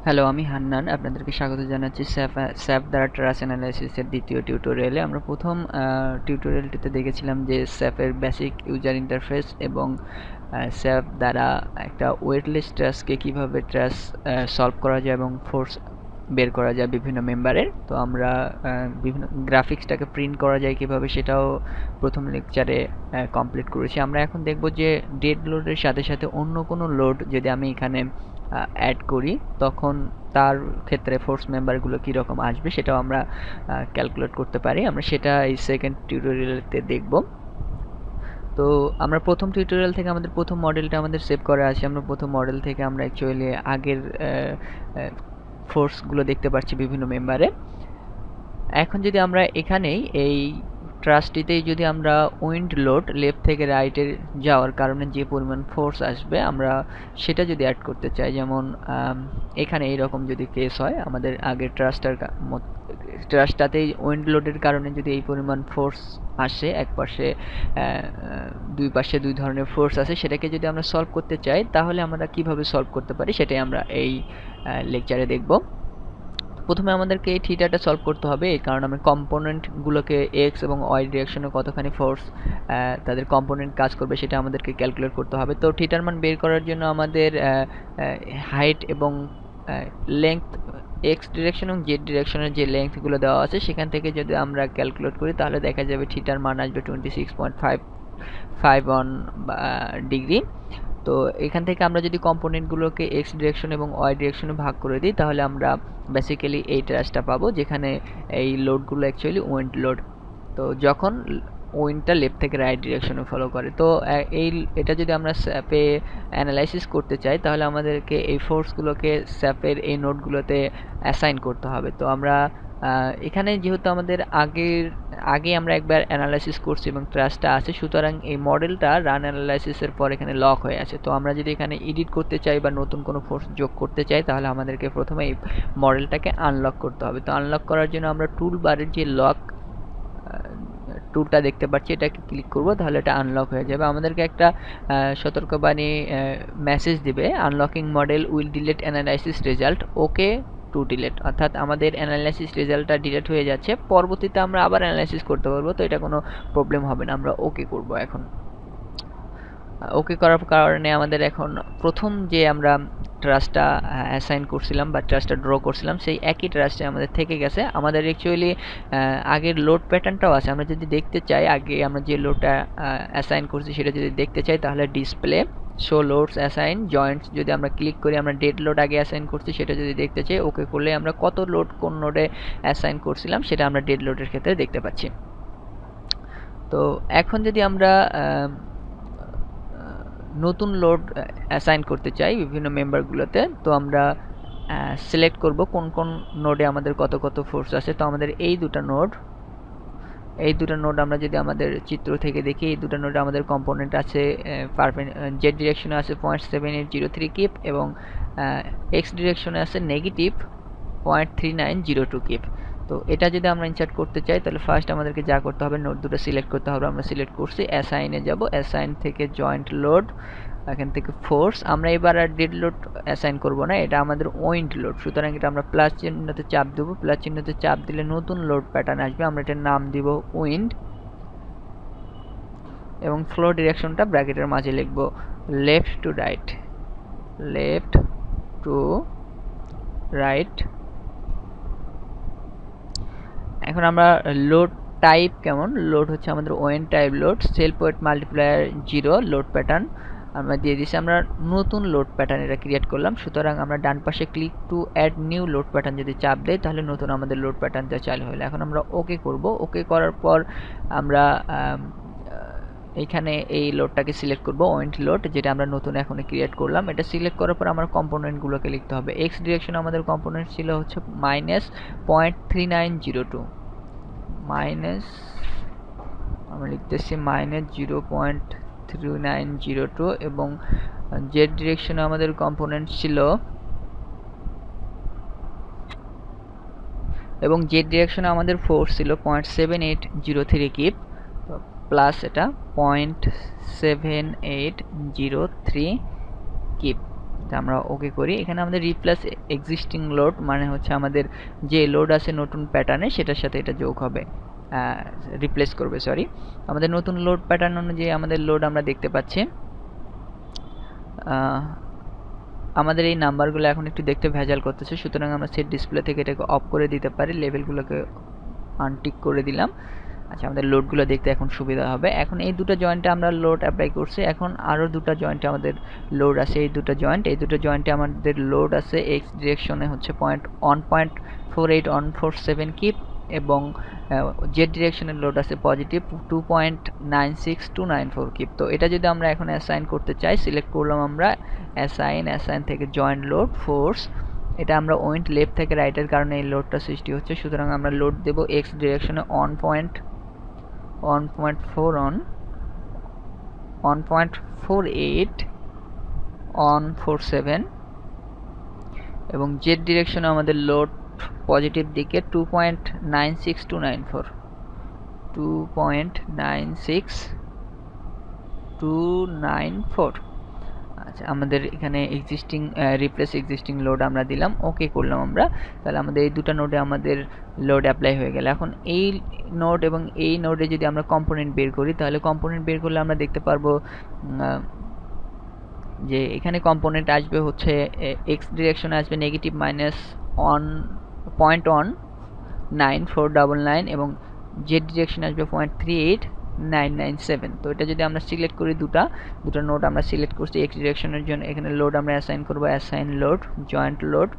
Hello, আমি হান্নান। আপনাদেরকে স্বাগত জানাচ্ছি স্যাপ দ্বারা ট্রাস্ট অ্যানালাইসিসের দ্বিতীয় টিউটোরিয়ালে। আমরা প্রথম টিউটোরিয়ালটিতে দেখেছিলাম যে স্যাপের বেসিক ইউজার ইন্টারফেস এবং স্যাপ দ্বারা একটা ওয়েটলেস ট্রাস্টকে কীভাবে ট্রাস্ট সলভ করা যায় এবং ফোর্স বের করা যায় বিভিন্ন মেম্বারের। তো আমরা বিভিন্ন গ্রাফিক্সটাকে প্রিন্ট করা যায় কীভাবে সেটাও প্রথম লেকচারে কমপ্লিট করেছি। আমরা এখন দেখব যে ডেড লোডের সাথে সাথে অন্য কোনো লোড যদি আমি এখানে অ্যাড করি তখন তার ক্ষেত্রে ফোর্স মেম্বারগুলো কীরকম আসবে সেটাও আমরা ক্যালকুলেট করতে পারি। আমরা সেটা এই সেকেন্ড টিউটোরিয়ালতে দেখব। তো আমরা প্রথম টিউটোরিয়াল থেকে আমাদের প্রথম মডেলটা আমাদের সেভ করা আছে। আমরা প্রথম মডেল থেকে আমরা অ্যাকচুয়ালি আগের ফোর্সগুলো দেখতে পাচ্ছি বিভিন্ন মেম্বারে। এখন যদি আমরা এখানেই এই ট্রাস্টটিতেই যদি আমরা উইন্ড লোড লেফট থেকে রাইটে যাওয়ার কারণে যে পরিমাণ ফোর্স আসবে আমরা সেটা যদি অ্যাড করতে চাই, যেমন এখানে এইরকম যদি কেস হয়, আমাদের আগের ট্রাস্টটাতেই উইন্ড লোডের কারণে যদি এই পরিমাণ ফোর্স আসে, এক পাশে দুই পাশে দুই ধরনের ফোর্স আছে, সেটাকে যদি আমরা সলভ করতে চাই তাহলে আমরা কিভাবে সলভ করতে পারি সেটাই আমরা এই লেকচারে দেখব। প্রথমে আমাদেরকে এই থিটাটা সলভ করতে হবে, এই কারণে আমরা কম্পোনেন্টগুলোকে এক্স এবং ওয়াই ডিরেকশনে কতখানি ফোর্স তাদের কম্পোনেন্ট কাজ করবে সেটা আমাদেরকে ক্যালকুলেট করতে হবে। তো থিটার মান বের করার জন্য আমাদের হাইট এবং লেংথ এক্স ডিরেকশন এবং জেড ডিরেকশনের যে লেংথগুলো দেওয়া আছে সেখান থেকে যদি আমরা ক্যালকুলেট করি তাহলে দেখা যাবে থিটার মান আসবে 26.551 ডিগ্রি। তো এখান থেকে আমরা যদি কম্পোনেন্টগুলোকে এক্স ডিরেকশন এবং ওয়াই ডিরেকশনে ভাগ করে দিই তাহলে আমরা বেসিক্যালি এই ট্রাস্টটা পাবো, যেখানে এই লোডগুলো অ্যাকচুয়ালি উইন্ড লোড। তো যখন উইন্ডটা লেফট থেকে রাইট ডিরেকশনে ফলো করে, তো এটা যদি আমরা স্যাপে অ্যানালাইসিস করতে চাই তাহলে আমাদেরকে এই ফোর্সগুলোকে স্যাপের এই নোডগুলোতে অ্যাসাইন করতে হবে। তো আমরা এখানে যেহেতু আমাদের আগে আমরা একবার অ্যানালাইসিস করছি এবং ট্রাস্টটা আছে, সুতরাং এই মডেলটা রান অ্যানালাইসিসের পর এখানে লক হয়ে আছে। তো আমরা যদি এখানে এডিট করতে চাই বা নতুন কোনো ফোর্স যোগ করতে চাই তাহলে আমাদেরকে প্রথমে এই মডেলটাকে আনলক করতে হবে। তো আনলক করার জন্য আমরা টুল বারের যে লক টুলটা দেখতে পাচ্ছি এটাকে ক্লিক করব, তাহলে এটা আনলক হয়ে যাবে। আমাদেরকে একটা সতর্কবাণী মেসেজ দিবে, unlocking model will delete analysis result, okay to delete, অর্থাৎ আমাদের অ্যানালাইসিস রেজাল্টটা ডিলেট হয়ে যাচ্ছে, পরবর্তীতে আমরা আবার অ্যানালাইসিস করতে পারবো। তো এটা কোনো প্রবলেম হবে না, আমরা ওকে করব। এখন ওকে করার কারণে আমাদের এখন প্রথম যে আমরা ট্রাস্টটা অ্যাসাইন করছিলাম বা ট্রাস্টটা ড্র করছিলাম সেই একই ট্রাস্টে আমাদের থেকে গেছে। আমাদের অ্যাকচুয়ালি আগের লোড প্যাটার্নটাও আছে। আমরা যদি দেখতে চাই আগে আমরা যে লোডটা অ্যাসাইন করছি সেটা যদি দেখতে চাই তাহলে display show loads assign Joints যদি আমরা ক্লিক করি, আমরা ডেড লোড আগে অ্যাসাইন করছি সেটা যদি দেখতে চাই, ওকে করলে আমরা কত লোড কোন নোডে অ্যাসাইন করছিলাম সেটা আমরা ডেড লোডের ক্ষেত্রে দেখতে পাচ্ছি। তো এখন যদি আমরা নতুন লোড অ্যাসাইন করতে চাই বিভিন্ন মেম্বারগুলোতে, তো আমরা সিলেক্ট করব কোন কোন নোডে আমাদের কত কত ফোর্স আছে। তো আমাদের এই দুটো নোড আমরা যদি আমাদের চিত্র থেকে দেখি, এই দুটো নোডে আমাদের কম্পোনেন্ট আছে জেড ডিরেকশনে আছে 0.7803 কিপ এবং এক্স ডিরেকশনে আছে নেগেটিভ 0.3902 কিপ। তো এটা যদি আমরা ইনসার্ট করতে চাই তাহলে ফার্স্ট আমাদেরকে যা করতে হবে নোড দুটো সিলেক্ট করতে হবে। আমরা সিলেক্ট করছি, অ্যাসাইনে যাব, অ্যাসাইন থেকে জয়েন্ট লোড, এখান থেকে ফোর্স। আমরা এবার আর ডেড লোড অ্যাসাইন করব না, এটা আমাদের উইন্ড লোড, সুতরাং এটা আমরা প্লাস চিহ্নতে চাপ দেবো। প্লাস চিহ্নতে চাপ দিলে নতুন লোড প্যাটার্ন আসবে, আমরা এটার নাম দিব উইন্ড এবং ফ্লো ডিরেকশনটা ব্র্যাকেটের মাঝে লিখব left to right, left to right. এখন আমরা লোড টাইপ কেমন, লোড হচ্ছে আমাদের ওয়েন type load, self weight multiplier 0 load pattern আমরা দিয়ে দিচ্ছি। আমরা নতুন লোড প্যাটার্ন এটা ক্রিয়েট করলাম, সুতরাং আমরা ডান পাশে click to add new load pattern যদি চাপ দেই তাহলে নতুন আমাদের লোড প্যাটার্নটা চালু হলো। এখন আমরা ওকে করব। ওকে করার পর আমরা এইখানে এই লোডটাকে সিলেক্ট করব, ওয়েন্ট লোড, যেটা আমরা নতুন এখন ক্রিয়েট করলাম। এটা সিলেক্ট করার পর আমার কম্পোনেন্টগুলোকে লিখতে হবে। এক্স ডিরেকশনে আমাদের কম্পোনেন্ট ছিল হচ্ছে -0.3902, আমরা লিখতেছি -0.3902 এবং জেড ডিরেকশনে আমাদের কম্পোনেন্ট ছিল ফোর্স ছিল 0.7803 কিপ প্লাস এটা 0.7803 কিপ। আমরা ওকে করি। এখানে আমাদের রিপ্লেস এক্সিস্টিং লোড মানে হচ্ছে আমাদের যে লোড আছে নতুন প্যাটার্নে সেটার সাথে এটা যোগ হবে, রিপ্লেস করবে, সরি। আমাদের নতুন লোড প্যাটার্ন অনুযায়ী আমাদের লোড আমরা দেখতে পাচ্ছি। আমাদের এই নাম্বারগুলো এখন একটু দেখতে ভেজাল করতেছে, সুতরাং আমরা সেট ডিসপ্লে থেকে এটাকে অফ করে দিতে পারি, লেভেলগুলোকে আনটিক করে দিলাম। আচ্ছা, আমাদের লোডগুলো দেখতে এখন সুবিধা হবে। এখন এই দুটো জয়েন্টে আমরা লোড অ্যাপ্লাই করছি, এখন আরও দুটো জয়েন্টে আমাদের লোড আছে। এই দুটো জয়েন্টে আমাদের লোড আছে এক্স ডিরেকশনে হচ্ছে 1.48 কিপ এবং জেড ডিরেকশনের লোড আছে পজিটিভ 2.96294 কিপ। তো এটা যদি আমরা এখন অ্যাসাইন করতে চাই, সিলেক্ট করলাম আমরা অ্যাসাইন থেকে জয়েন্ট লোড ফোর্স, এটা আমরা ওয়েন্ট লেফট থেকে রাইটের কারণে এই লোডটা সৃষ্টি হচ্ছে, সুতরাং আমরা লোড দেব এক্স ডিরেকশনে 1.47 এবং জেড ডিরেকশনে আমাদের লোড পজিটিভ দিকে 2.96294। আচ্ছা, আমাদের এখানে এক্সিস্টিং রিপ্লেস এক্সিস্টিং লোড আমরা দিলাম, ওকে করলাম আমরা। তাহলে আমাদের এই দুটো নোডে আমাদের লোড অ্যাপ্লাই হয়ে গেল। এখন এই নোড এবং এই নোডে যদি আমরা কম্পোনেন্ট বের করি, তাহলে কম্পোনেন্ট বের করলে আমরা দেখতে পারবো যে এখানে কম্পোনেন্ট আসবে হচ্ছে এক্স ডিরেকশনে আসবে নেগেটিভ -1.9499 এবং জেড ডিরেকশনে আসবে 0.38997। তো এটা যদি আমরা সিলেক্ট করি, দুটো নোড আমরা সিলেক্ট করছি এক্স ডিরেকশনের জন্য, এখানে লোড আমরা অ্যাসাইন করব, assign load joint load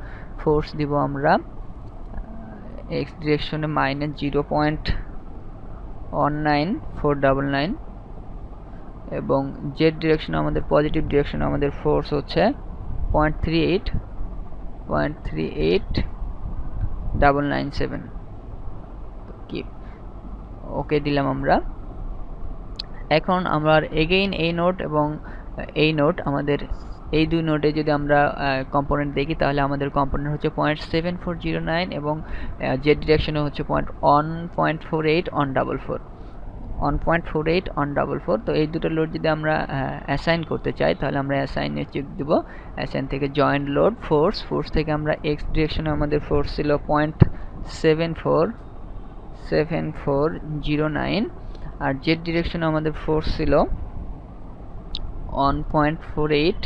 force দিব আমরা এক্স ডিরেকশনে -0.19499 এবং জেড ডিরেকশনে আমাদের পজিটিভ ডিরেকশনে আমাদের ফোর্স হচ্ছে 0.38997 কি ওকে দিলাম আমরা। এখন আমরা এগেইন এই নোড এবং এই নোড, আমাদের এই দুই নোডে যদি আমরা কম্পোনেন্ট দেখি, তাহলে আমাদের কম্পোনেন্ট হচ্ছে 0.7409 এবং জেড ডিরেকশনে হচ্ছে 1.48 তো এই দুটো লোড যদি আমরা অ্যাসাইন করতে চাই, তাহলে আমরা অ্যাসাইনে চেক দেব, অ্যাসাইন থেকে জয়েন্ট লোড ফোর্স থেকে আমরা এক্স ডিরেকশনে আমাদের ফোর্স ছিল 0.7409 আর জেড ডিরেকশনে আমাদের ফোর্স ছিল 1.48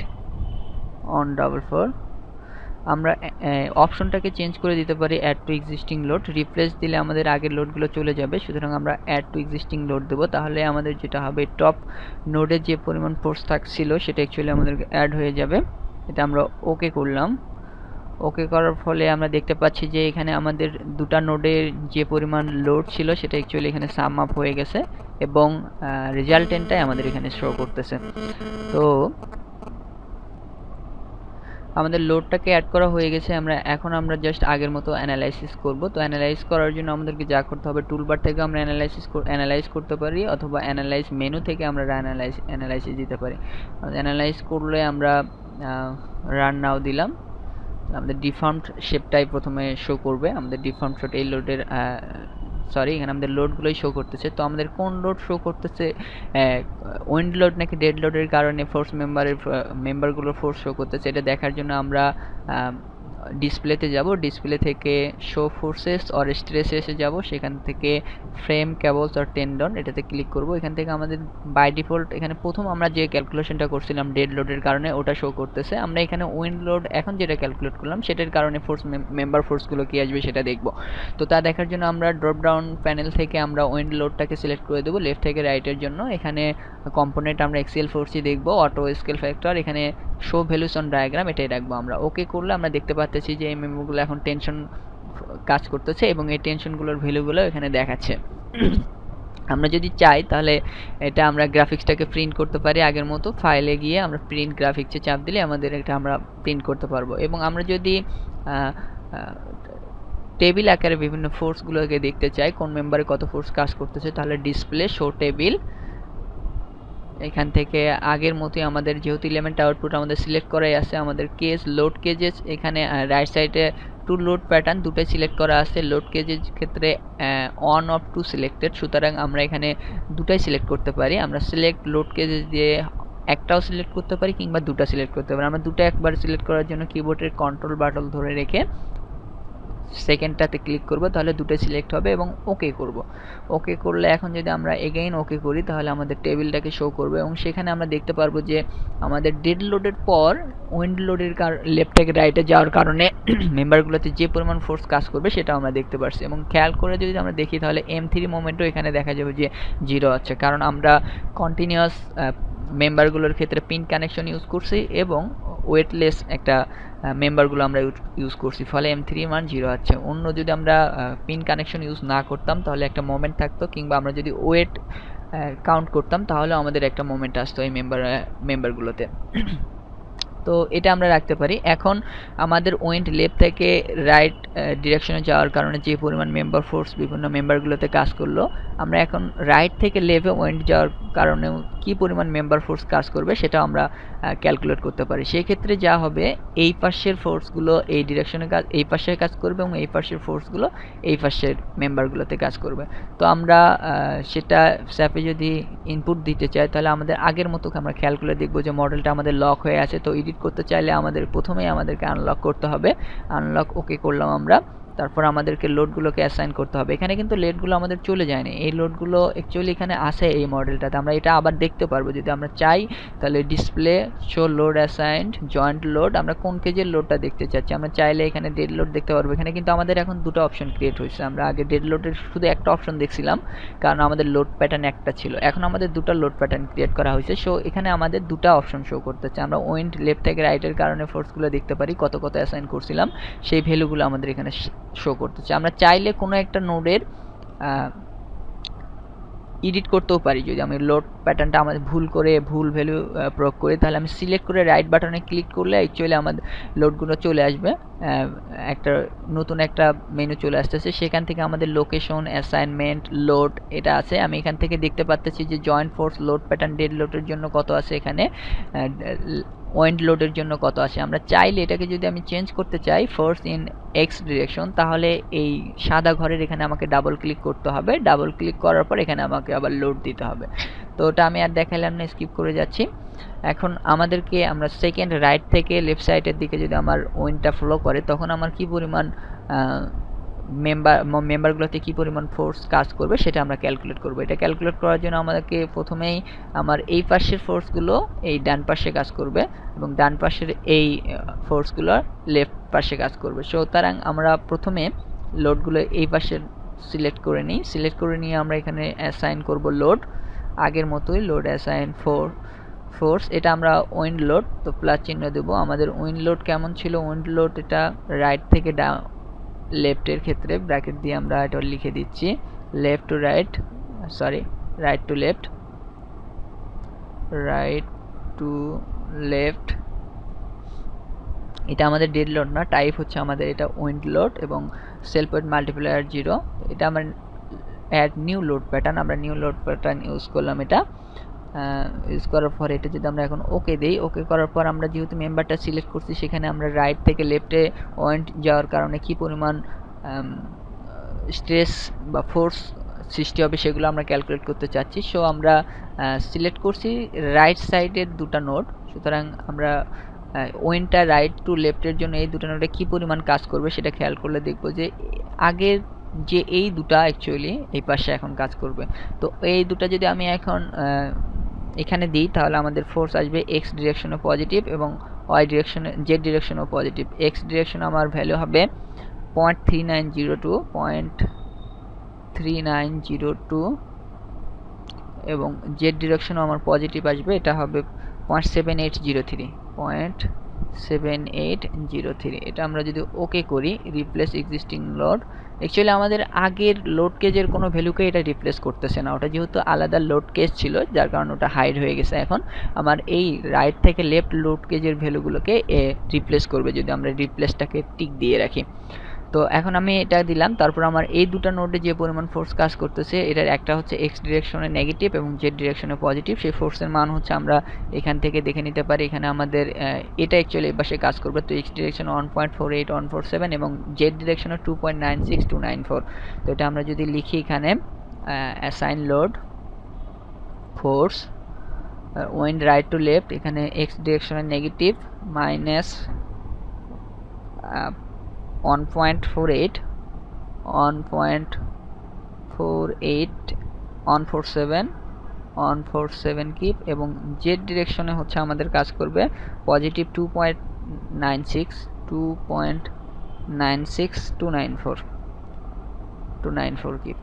আমরা অপশনটাকে চেঞ্জ করে দিতে পারি add to existing load, replace দিলে আমাদের আগের লোডগুলো চলে যাবে, সুতরাং আমরা অ্যাড টু এক্সিস্টিং লোড দেবো। তাহলে আমাদের যেটা হবে, টপ নোডে যে পরিমাণ ফোর্স থাকছিল সেটা অ্যাকচুয়ালি আমাদেরকে অ্যাড হয়ে যাবে। এটা আমরা ওকে করলাম, ওকে করার ফলে আমরা দেখতে পাচ্ছি যে এখানে আমাদের দুটা নোডের যে পরিমাণ লোড ছিল সেটা অ্যাকচুয়ালি এখানে সাম আপ হয়ে গেছে এবং রেজাল্টেন্টটাই আমাদের এখানে শো করতেছে। তো আমাদের লোডটাকে অ্যাড করা হয়ে গেছে, এখন আমরা জাস্ট আগের মতো অ্যানালাইসিস করব। তো অ্যানালাইজ করার জন্য আমাদেরকে যা করতে হবে, টুলবার থেকে আমরা অ্যানালাইজ করতে পারি অথবা অ্যানালাইজ মেনু থেকে আমরা অ্যানালাইসিস দিতে পারি। অ্যানালাইজ করলে আমরা রান নাও দিলাম, আমাদের ডিফর্মড শেপটাই প্রথমে শো করবে। আমাদের ডিফর্মড শট এই লোডের এখানে আমাদের লোডগুলোই শো করতেছে। তো আমাদের কোন লোড শো করতেছে, উইন্ড লোড নাকি ডেড লোডের কারণে ফোর্স মেম্বারগুলোর ফোর্স শো করতেছে, এটা দেখার জন্য আমরা ডিসপ্লেতে যাব, ডিসপ্লে থেকে শো ফোর্সেস অর স্ট্রেসেসে যাব, সেখান থেকে ফ্রেম কেবলস অর টেন্ডন এটাতে ক্লিক করব। এখান থেকে আমাদের বাই ডিফল্ট এখানে প্রথম আমরা যে ক্যালকুলেশনটা করছিলাম ডেড লোডের কারণে ওটা শো করতেছে। আমরা এখানে উইন্ড লোড এখন যেটা ক্যালকুলেট করলাম সেটার কারণে মেম্বার ফোর্সগুলো কি আসবে সেটা দেখব। তো তা দেখার জন্য আমরা ড্রপ ডাউন প্যানেল থেকে আমরা উইন্ড লোডটাকে সিলেক্ট করে দেবো লেফট থেকে রাইটের জন্য। এখানে কম্পোনেন্ট আমরা এক্সিএল ফোর্সই দেখব, অটো স্কেল ফ্যাক্টর, এখানে শো ভ্যালুস অন ডায়াগ্রাম এটাই রাখবো আমরা। ওকে করলে আমরা দেখতে পাচ্ছি যে এই মেমোগুলো এখন টেনশন কাজ করতেছে এবং এই টেনশনগুলোর ভ্যালুগুলো এখানে দেখাচ্ছে। আমরা যদি চাই তাহলে এটা আমরা গ্রাফিক্সটাকে প্রিন্ট করতে পারি আগের মতো, ফাইলে গিয়ে আমরা প্রিন্ট গ্রাফিক্সে চাপ দিলে আমাদের এটা আমরা প্রিন্ট করতে পারবো। এবং আমরা যদি টেবিল আকারে বিভিন্ন ফোর্সগুলোকে দেখতে চাই, কোন মেম্বারে কত ফোর্স কাজ করতেছে, তাহলে ডিসপ্লে শো টেবিল, এখান থেকে আগের মতোই আমাদের যেহেতু এলিমেন্ট আউটপুট আমাদের সিলেক্ট করাই আছে, আমাদের কেজ লোড কেজেস এখানে রাইট সাইডে টু লোড প্যাটার্ন দুটোই সিলেক্ট করা আছে। লোড কেজের ক্ষেত্রে অন অফ টু সিলেক্টেড, সুতরাং আমরা এখানে দুটাই সিলেক্ট করতে পারি। আমরা সিলেক্ট লোড কেজেস দিয়ে একটাও সিলেক্ট করতে পারি কিংবা দুটো সিলেক্ট করতে পারি। আমরা দুটো একবার সিলেক্ট করার জন্য কিবোর্ডের কন্ট্রোল বাটন ধরে রেখে সেকেন্ডটাতে ক্লিক করব, তাহলে দুটো সিলেক্ট হবে এবং ওকে করব। ওকে করলে এখন যদি আমরা এগেইন ওকে করি তাহলে আমাদের টেবিলটাকে শো করবে এবং সেখানে আমরা দেখতে পারবো যে আমাদের ডেড লোডের পর উইন্ড লোডের লেফট থেকে রাইটে যাওয়ার কারণে মেম্বারগুলোতে যে পরিমাণ ফোর্স কাজ করবে সেটা আমরা দেখতে পারছি। এবং খেয়াল করে যদি আমরা দেখি তাহলে M3 মোমেন্টও এখানে দেখা যাবে যে 0 আছে, কারণ আমরা কন্টিনিউয়াস মেম্বারগুলোর ক্ষেত্রে পিন কানেকশন ইউজ করছি এবং ওয়েটলেস একটা মেম্বারগুলো আমরা ইউজ করছি, ফলে M3 মান 0 আছে। অন্য যদি আমরা পিন কানেকশন ইউজ না করতাম তাহলে একটা মোমেন্ট থাকতো, কিংবা আমরা যদি ওয়েট কাউন্ট করতাম তাহলে আমাদের একটা মোমেন্ট আসতো এই মেম্বারগুলোতে। তো এটা আমরা রাখতে পারি। এখন আমাদের উইন্ড লেফট থেকে রাইট ডিরেকশনে যাওয়ার কারণে যে পরিমাণ মেম্বার ফোর্স বিভিন্ন মেম্বারগুলোতে কাজ করলো, আমরা এখন রাইট থেকে লেফটে উইন্ড যাওয়ার কারণেও কি পরিমাণ মেম্বার ফোর্স কাজ করবে সেটা আমরা ক্যালকুলেট করতে পারি। সেই ক্ষেত্রে যা হবে, এই পাশের ফোর্সগুলো এই ডিরেকশনে এই পাশে কাজ করবে এবং এই পাশের ফোর্সগুলো এই পাশের মেম্বারগুলোতে কাজ করবে। তো আমরা সেটা স্যাপে যদি ইনপুট দিতে চাই তাহলে আমাদের আগের মতো আমরা খেয়াল করে দেখব যে মডেলটা আমাদের লক হয়ে আছে। তো এডিট করতে চাইলে আমাদের প্রথমেই আমাদেরকে আনলক করতে হবে। আনলক ওকে করলাম আমরা, তারপর আমাদেরকে লোডগুলোকে অ্যাসাইন করতে হবে। এখানে কিন্তু লোডগুলো আমাদের চলে যায়নি, এই লোডগুলো অ্যাকচুয়ালি এখানে আছে এই মডেলটাতে। আমরা এটা আবার দেখতে পারবো যদি আমরা চাই, তাহলে display show load assigned joint load, আমরা কোন কেজের লোডটা দেখতে চাচ্ছি। আমরা চাইলে এখানে ডেড লোড দেখতে পারবো। এখানে কিন্তু আমাদের এখন দুটো অপশন ক্রিয়েট হয়েছে। আমরা আগে ডেড লোডের শুধু একটা অপশন দেখছিলাম কারণ আমাদের লোড প্যাটার্ন একটা ছিল, এখন আমাদের দুটো লোড প্যাটার্ন ক্রিয়েট করা হয়েছে। সো এখানে আমাদের দুটো অপশন শো করতেছে। আমরা উইন্ড লেফট থেকে রাইটের কারণে ফোর্সগুলো দেখতে পারি, কত কত অ্যাসাইন করছিলাম সেই ভ্যালুগুলো আমাদের এখানে শো করতেছে। আমরা চাইলে কোনো একটা নোডের এডিট করতেও পারি। যদি আমি লোড প্যাটার্নটা আমাদের ভুল ভ্যালু প্রয়োগ করি তাহলে আমি সিলেক্ট করে রাইট বাটনে ক্লিক করলে অ্যাকচুয়ালি আমাদের লোডগুলো চলে আসবে, একটা নতুন একটা মেনু চলে আসতেছে। সেখান থেকে আমাদের লোকেশন, অ্যাসাইনমেন্ট, লোড এটা আছে। আমি এখান থেকে দেখতে পাচ্ছি যে joint force load pattern dead লোডের জন্য কত আছে, এখানে উইন্ড লোডের জন্য কত আছে। আমরা চাইলে এটাকে যদি আমি চেঞ্জ করতে চাই ফোর্স ইন এক্স ডিরেকশন, তাহলে এই সাদা ঘরের এখানে আমাকে ডাবল ক্লিক করতে হবে। ডাবল ক্লিক করার পর এখানে আমাকে আবার লোড দিতে হবে। তো ওটা আমি আর দেখাইলাম না, স্কিপ করে যাচ্ছি। এখন আমাদেরকে আমরা সেকেন্ড রাইট থেকে লেফট সাইডের দিকে যদি আমার উইন্ডটা ফ্লো করে তখন আমার কি পরিমাণ মেম্বারগুলোতে কি পরিমাণ ফোর্স কাজ করবে সেটা আমরা ক্যালকুলেট করব। এটা ক্যালকুলেট করার জন্য আমাদেরকে প্রথমেই আমার এই পাশের ফোর্সগুলো এই ডান পাশে কাজ করবে এবং ডান পাশের এই ফোর্সগুলো লেফট পাশে কাজ করবে। সুতরাং আমরা প্রথমে লোডগুলো এই পাশে সিলেক্ট করে নিই। সিলেক্ট করে নিয়ে আমরা এখানে অ্যাসাইন করব লোড, আগের মতোই লোড অ্যাসাইন ফোর্স। এটা আমরা উইন্ড লোড, তো প্লাস চিহ্ন দেব। আমাদের উইন্ড লোড কেমন ছিল, উইন্ড লোড এটা রাইট থেকে লেফটের ক্ষেত্রে ব্র্যাকেট দিয়ে আমরা এটা লিখে দিচ্ছি left to right, sorry right to left, right to left. এটা আমাদের ডেড লোড না, টাইপ হচ্ছে আমাদের এটা উইন্ড লোড এবং সেলফ ওয়েট মাল্টিপ্লায়ার 0। এটা আমরা অ্যাড নিউ লোড প্যাটার্ন, আমরা নিউ লোড প্যাটার্ন ইউজ করলাম। এটা ইউজ করার পর এটা যদি আমরা এখন ওকে দেই, ওকে করার পর আমরা যেহেতু মেম্বারটা সিলেক্ট করছি সেখানে আমরা রাইট থেকে লেফটে ওয়েন্ট যাওয়ার কারণে কি পরিমাণ স্ট্রেস বা ফোর্স সৃষ্টি হবে সেগুলো আমরা ক্যালকুলেট করতে চাচ্ছি। সো আমরা সিলেক্ট করছি রাইট সাইডের দুটো নোড, সুতরাং আমরা ওয়েনটা রাইট টু লেফটের জন্য এই দুটো নোডে কী পরিমাণ কাজ করবে সেটা খেয়াল করলে দেখব যে আগের যে এই দুটা অ্যাকচুয়ালি এই পাশে এখন কাজ করবে। তো এই দুটা যদি আমি এখন এখানে দিই তাহলে আমাদের ফোর্স আসবে এক্স ডিরেকশনে পজিটিভ এবং ওয়াই ডিরেকশনে জেড ডিরেকশনেও পজিটিভ। এক্স ডিরেকশনে আমার ভ্যালু হবে 0.3902 এবং জেড ডিরেকশনও আমার পজিটিভ আসবে, এটা হবে 0.7803। এটা আমরা যদি ওকে করি, রিপ্লেস এক্সিস্টিং লোড, অ্যাকচুয়ালি আমাদের আগের লোড কেজের কোনো ভ্যালুকে এটা রিপ্লেস করতেছে না, ওটা যেহেতু আলাদা লোড কেজ ছিল যার কারণে ওটা হাইড হয়ে গেছে। এখন আমার এই রাইট থেকে লেফট লোড কেজের ভ্যালুগুলোকে রিপ্লেস করবে যদি আমরা রিপ্লেসটাকে টিক দিয়ে রাখি। তো এখন আমি এটা দিলাম, তারপর আমার এই দুটো নোডে যে পরিমাণ ফোর্স কাজ করতেছে এটার একটা হচ্ছে এক্স ডিরেকশনে নেগেটিভ এবং জেড ডিরেকশনে পজিটিভ। সেই ফোর্সের মান হচ্ছে আমরা এখান থেকে দেখে নিতে পারি। এখানে আমাদের এটা অ্যাকচুয়ালি এই পাশে কাজ করবে, তো এক্স ডিরেকশনে 1.48147 এবং জেড ডিরেকশনে 2.96294। তো এটা আমরা যদি লিখি এখানে assign load force when right to left, এখানে এক্স ডিরেকশনে নেগেটিভ মাইনাস 1.48 147 কিপ, এবং জেড ডিরেকশনে হচ্ছে আমাদের কাজ করবে পজিটিভ 2.94 কিপ,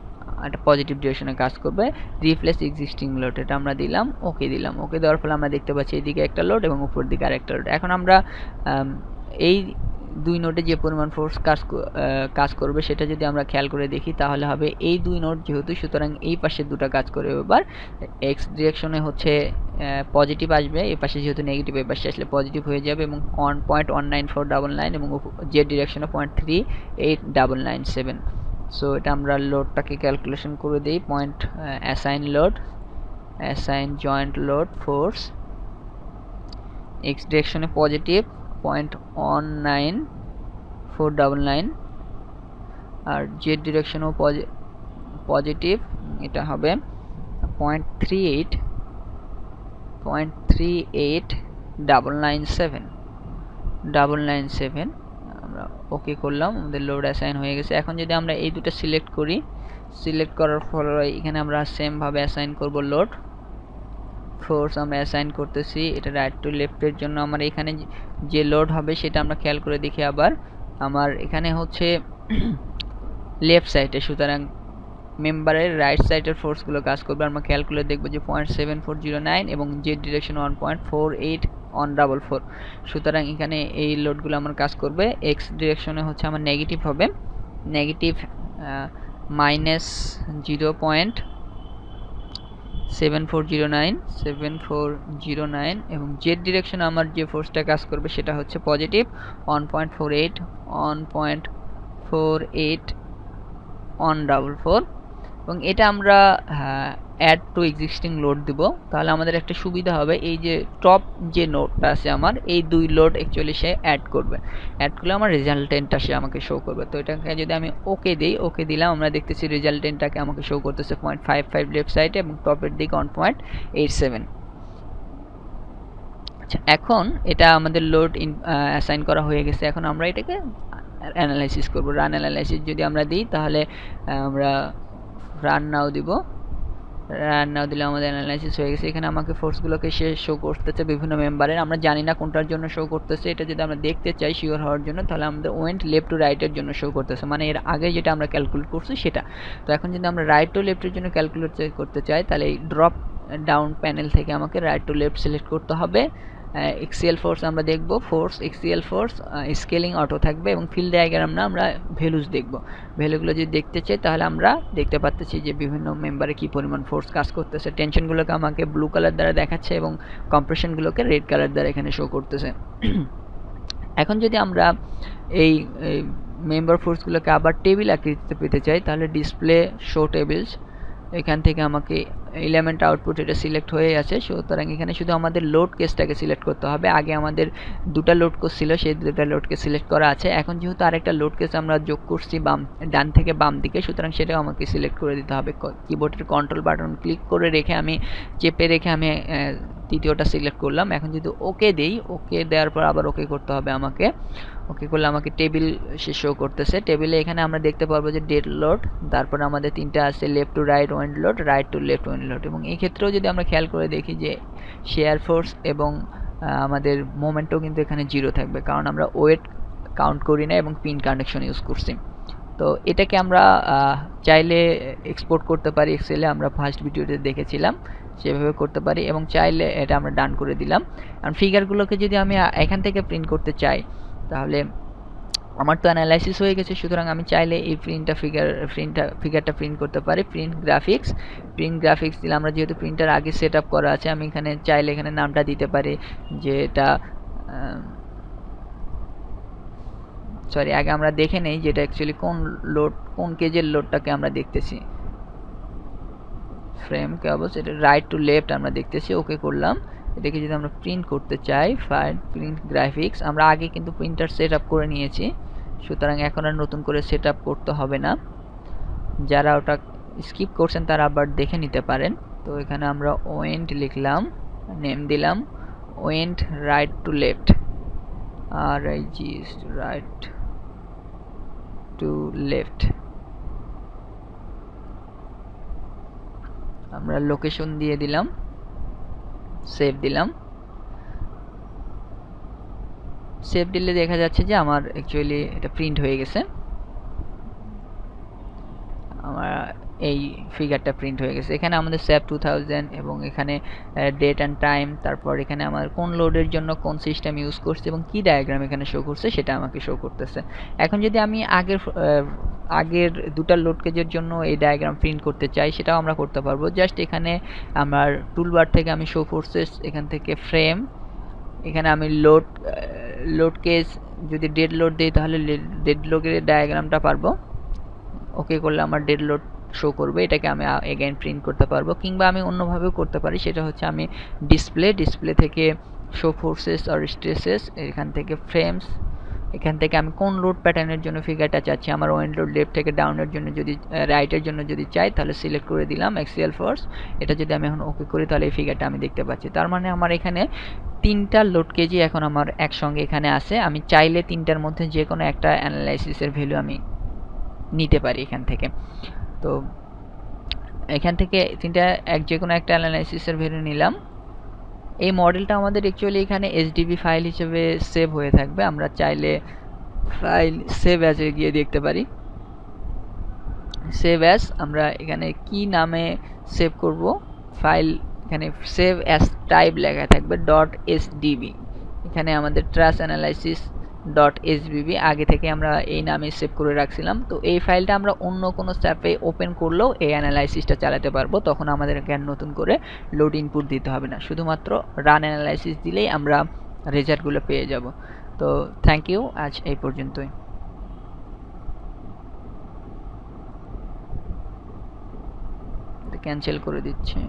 একটা পজিটিভ ডিরেকশনে কাজ করবে। রিপ্লেস এক্সিস্টিং লোড, এটা আমরা দিলাম, ওকে দিলাম। ওকে দেওয়ার ফলে আমরা দেখতে পাচ্ছি এদিকে একটা লোড এবং উপর দিকে আরেকটা লোড। এখন আমরা এই দুই নোডে যে পরিমাণ ফোর্স কাজ করবে সেটা যদি আমরা খেয়াল করে দেখি তাহলে হবে এই দুই নোড যেহেতু, সুতরাং এই পাশে দুটো কাজ করবে। এবার এক্স ডিরেকশনে হচ্ছে পজিটিভ আসবে, এই পাশে যেহেতু নেগেটিভ, এই পাশে আসলে পজিটিভ হয়ে যাবে, এবং 1.19499 এবং জেড ডিরেকশনে 0.3897। সো এটা আমরা লোডটাকে ক্যালকুলেশন করে দিই। Assign joint load force X ডিরেকশনে পজিটিভ 0.19499 আর জেড ডিরেকশনেও পজিটিভ, এটা হবে 0.38997997। আমরা ওকে করলাম, আমাদের লোড অ্যাসাইন হয়ে গেছে। এখন যদি আমরা এই দুটো সিলেক্ট করি, সিলেক্ট করার ফলে এখানে আমরা সেম ভাবে অ্যাসাইন করব লোড ফোর্স আমরা অ্যাসাইন করতেছি। এটা রাইট টু লেফটের জন্য আমার এখানে যে লোড হবে সেটা আমরা খেয়াল করে দেখি। আবার আমার এখানে হচ্ছে লেফট সাইডে, সুতরাং মেম্বারের রাইট সাইডের ফোর্সগুলো কাজ করবে। আমরা খেয়াল করে দেখবো যে 0.7409 এবং জেড ডিরেকশন 1.48144। সুতরাং এখানে এই লোডগুলো আমার কাজ করবে। এক্স ডিরেকশনে হচ্ছে আমার নেগেটিভ হবে, নেগেটিভ মাইনাস 0.7409 এবং জেড ডিরেকশনে আমার যে ফোর্সটা কাজ করবে সেটা হচ্ছে পজিটিভ 1.48 এবং এটা আমরা অ্যাড টু এক্সিস্টিং লোড দিব। তাহলে আমাদের একটা সুবিধা হবে, এই যে টপ যে নোডটা আছে আমার, এই দুই লোড অ্যাকচুয়ালি সে অ্যাড করবে, অ্যাড করলে আমার রেজাল্টেন্টটা সে আমাকে শো করবে। তো এটাকে যদি আমি ওকে দিই, ওকে দিলাম, আমরা দেখতেছি রেজাল্টেন্টটাকে আমাকে শো করতেছে 0.55 লেফট সাইডে এবং টপের দিকে 1.87। আচ্ছা, এখন এটা আমাদের লোড অ্যাসাইন করা হয়ে গেছে। এখন আমরা এটাকে অ্যানালাইসিস করব। রান অ্যানালাইসিস যদি আমরা দিই তাহলে আমরা রান নাও দিব, রান নাও দিলে আমাদের অ্যানালাইসিস হয়ে গেছে। এখানে আমাকে ফোর্সগুলোকে সে শো করতেছে বিভিন্ন মেম্বারের, আমরা জানি না কোনটার জন্য শো করতেছে। এটা যদি আমরা দেখতে চাই শিওর হওয়ার জন্য তাহলে আমাদের ওয়েন্ট লেফট টু রাইটের জন্য শো করতেছে, মানে এর আগে যেটা আমরা ক্যালকুলেট করছি সেটা। তো এখন যদি আমরা রাইট টু লেফটের জন্য ক্যালকুলেট করতে চাই তাহলে এই ড্রপ ডাউন প্যানেল থেকে আমাকে রাইট টু লেফট সিলেক্ট করতে হবে। এক্সিএল ফোর্স আমরা দেখব, ফোর্স এক্সিএল ফোর্স স্কেলিং অটো থাকবে এবং ফিল্ড ডায়াগ্রাম না আমরা ভ্যালুজ দেখব। ভ্যালুগুলো যদি দেখতে চাই তাহলে আমরা দেখতে পাচ্ছি যে বিভিন্ন মেম্বারে কি পরিমাণ ফোর্স কাজ করতেছে। টেনশনগুলোকে আমাকে ব্লু কালার দ্বারা দেখাচ্ছে এবং কম্প্রেশনগুলোকে রেড কালার দ্বারা এখানে শো করতেছে। এখন যদি আমরা এই মেম্বার ফোর্সগুলোকে আবার টেবিল আকৃতিতে পেতে চাই তাহলে ডিসপ্লে শো টেবিলস, এখান থেকে আমাকে এলিমেন্ট আউটপুট এটা সিলেক্ট হয়ে আছে। সুতরাং এখানে শুধু আমাদের লোড কেসটাকে সিলেক্ট করতে হবে। আগে আমাদের দুটা লোড কেস ছিল, সেই দুটা লোড কেস সিলেক্ট করা আছে। এখন যেহেতু আরেকটা লোড কেস আমরা যোগ করছি ডান থেকে বাম দিকে, সুতরাং সেটাও আমাকে সিলেক্ট করে দিতে হবে। কিবোর্ডের কন্ট্রোল বাটন ক্লিক করে রেখে আমি চেপে রেখে আমি তৃতীয়টা সিলেক্ট করলাম। এখন যদি ওকে দেই, ওকে দেওয়ার পর আবার ওকে করতে হবে আমাকে। ওকে করলে আমাকে টেবিল সে শো করতেছে। টেবিলে এখানে আমরা দেখতে পারবো যে ডেড লোড, তারপর আমাদের তিনটা আছে left to right wind load, right to left wind load. এবং এই ক্ষেত্রেও যদি আমরা খেয়াল করে দেখি যে শেয়ার ফোর্স এবং আমাদের মোমেন্টও কিন্তু এখানে জিরো থাকবে, কারণ আমরা ওয়েট কাউন্ট করি না এবং পিন কানেকশন ইউজ করছি। তো এটাকে আমরা চাইলে এক্সপোর্ট করতে পারি এক্সেলে, আমরা ফার্স্ট ভিডিওতে দেখেছিলাম, সেভাবে করতে পারি। এবং চাইলে এটা আমরা ডান করে দিলাম। কারণ ফিগারগুলোকে যদি আমি এখান থেকে প্রিন্ট করতে চাই তাহলে আমার তো অ্যানালাইসিস হয়ে গেছে, সুতরাং আমি চাইলে এই ফিগারটা প্রিন্ট করতে পারি। প্রিন্ট গ্রাফিক্স দিলে আমরা যেহেতু প্রিন্টার আগে সেট আপ করা আছে, আমি এখানে চাইলে এখানে নামটা দিতে পারি যে এটা সরি আগে আমরা দেখে নেই যে এটা অ্যাকচুয়ালি কোন কেজের লোডটাকে আমরা দেখতেছি। ফ্রেম কে অবস্থা, এটা রাইট টু লেফট আমরা দেখতেছি। ওকে করলাম। এটাকে যদি আমরা প্রিন্ট করতে চাই, ফাইল প্রিন্ট গ্রাফিক্স, আমরা আগে কিন্তু প্রিন্টার সেট আপ করে নিয়েছি, সুতরাং এখন আর নতুন করে সেট আপ করতে হবে না। যারা ওটা স্কিপ করছেন তারা আবার দেখে নিতে পারেন। তো এখানে আমরা ওয়েন্ট লিখলাম, নেম দিলাম ওয়েন্ট রাইট টু লেফট, আর এই জি রাইট টু লেফট। আমরা লোকেশন দিয়ে দিলাম, সেভ দিলাম। সেভ দিলে দেখা যাচ্ছে যে আমার অ্যাকচুয়ালি এটা প্রিন্ট হয়ে গেছে, আমার এই ফিগারটা প্রিন্ট হয়ে গেছে। এখানে আমাদের সেভ 2000 এবং এখানে ডেট অ্যান্ড টাইম, তারপর এখানে আমার কোন লোডের জন্য কোন সিস্টেম ইউজ করছে এবং কি ডায়াগ্রাম এখানে শো করছে সেটা আমাকে শো করতেছে। এখন যদি আমি আগের দুটা লোড কেজের জন্য এই ডায়াগ্রাম প্রিন্ট করতে চাই সেটাও আমরা করতে পারবো। জাস্ট এখানে আমার টুলবার থেকে আমি শো ফোর্সেস, এখান থেকে ফ্রেম, এখানে আমি লোড কেজ যদি ডেড লোড দিই তাহলে ডেড লোডের ডায়াগ্রামটা পারবো। ওকে করলে আমার ডেড লোড শো করবে, এটাকে আমি এগেইন প্রিন্ট করতে পারবো। কিংবা আমি অন্যভাবেও করতে পারি, সেটা হচ্ছে আমি ডিসপ্লে থেকে শো ফোর্সেস আর স্ট্রেসেস, এখান থেকে ফ্রেমস, এখান থেকে আমি কোন লোড প্যাটার্নের জন্য ফিগারটা চাচ্ছি, আমার ওয়েন্ড লোড লেফট থেকে ডাউনের জন্য যদি রাইটের জন্য যদি চাই তাহলে সিলেক্ট করে দিলাম এক্সিয়াল ফোর্স। এটা যদি আমি এখন ওকে করি তাহলে এই ফিগারটা আমি দেখতে পাচ্ছি। তার মানে আমার এখানে তিনটা লোড কেজি এখন আমার একসঙ্গে এখানে আছে। আমি চাইলে তিনটার মধ্যে যে কোনো একটা অ্যানালাইসিসের ভ্যালু আমি নিতে পারি এখান থেকে। তো এখান থেকে তিনটা যে কোনো একটা অ্যানালাইসিসের ভ্যালু নিলাম। এই মডেলটা আমাদের অ্যাকচুয়ালি এখানে এসডিবি ফাইল হিসেবে সেভ হয়ে থাকবে। আমরা চাইলে ফাইল সেভ অ্যাজে গিয়ে দেখতে পারি। সেভ অ্যাজ আমরা এখানে কি নামে সেভ করব, ফাইল এখানে সেভ অ্যাজ টাইপ লেখা থাকবে .sdb। এখানে আমাদের ট্রাস অ্যানালাইসিস .sbb আগে থেকে আমরা এই নামে সেভ করে রাখছিলাম। তো এই ফাইলটা আমরা অন্য কোনো স্যাপে ওপেন করলেও এই অ্যানালাইসিসটা চালাতে পারবো, তখন আমাদেরকে আর নতুন করে লোড ইনপুট দিতে হবে না, শুধুমাত্র রান অ্যানালাইসিস দিলেই আমরা রেজাল্টগুলো পেয়ে যাব। তো থ্যাংক ইউ, আজ এই পর্যন্তই। ক্যান্সেল করে দিচ্ছি।